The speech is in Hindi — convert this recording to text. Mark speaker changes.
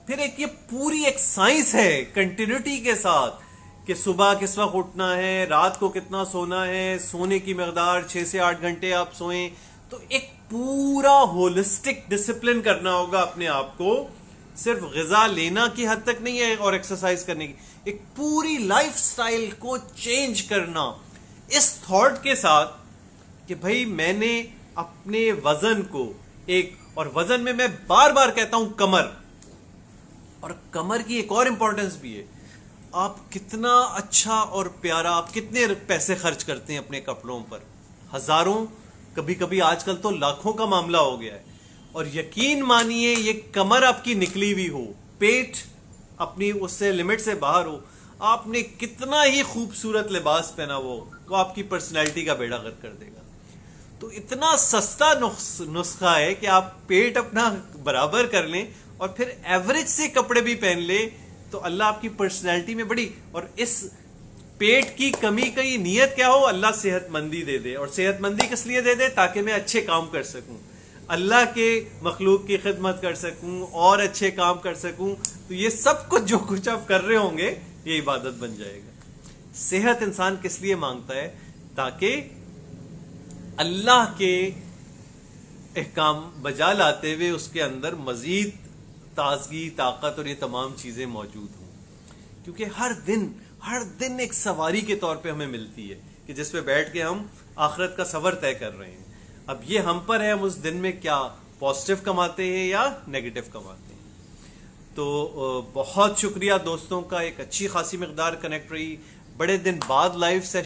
Speaker 1: फिर एक ये पूरी एक साइंस है कंटिन्यूटी के साथ कि सुबह किस वक्त उठना है, रात को कितना सोना है, सोने की मकदार 6 से 8 घंटे आप सोएं। तो एक पूरा होलिस्टिक डिसिप्लिन करना होगा अपने आप को, सिर्फ ग़िज़ा लेना की हद तक नहीं है और एक्सरसाइज करने की, एक पूरी लाइफस्टाइल को चेंज करना इस थॉट के साथ कि भाई मैंने अपने वजन को एक, और वजन में मैं बार बार कहता हूं कमर, और कमर की एक और इंपॉर्टेंस भी है। आप कितना अच्छा और प्यारा, आप कितने पैसे खर्च करते हैं अपने कपड़ों पर, हजारों, कभी कभी आजकल तो लाखों का मामला हो गया है। और यकीन मानिए ये कमर आपकी निकली हुई हो, पेट अपनी उससे लिमिट से बाहर हो, आपने कितना ही खूबसूरत लिबास पहना वो आपकी पर्सनैलिटी का बेड़ा गर्क कर देगा। तो इतना सस्ता नुस्खा है कि आप पेट अपना बराबर कर लें और फिर एवरेज से कपड़े भी पहन ले, तो अल्लाह आपकी पर्सनैलिटी में बड़ी, और इस पेट की कमी का ये नियत क्या हो, अल्लाह सेहतमंदी दे दे। और सेहतमंदी किस लिए दे दे? ताकि मैं अच्छे काम कर सकूं, अल्लाह के मखलूक की खिदमत कर सकूं और अच्छे काम कर सकूं। तो ये सब कुछ जो कुछ आप कर रहे होंगे ये इबादत बन जाएगा। सेहत इंसान किस लिए मांगता है? ताकि अल्लाह के अहकाम बजा लाते हुए उसके अंदर मजीद ताजगी, ताकत और ये तमाम चीजें मौजूद हों। क्योंकि हर दिन एक सवारी के तौर पे हमें मिलती है कि जिस पे बैठ के हम आखिरत का सफर तय कर रहे हैं। अब ये हम पर है, हम उस दिन में क्या पॉजिटिव कमाते हैं या नेगेटिव कमाते हैं। तो बहुत शुक्रिया दोस्तों का, एक अच्छी खासी मिकदार कनेक्ट रही, बड़े दिन बाद लाइव सेशन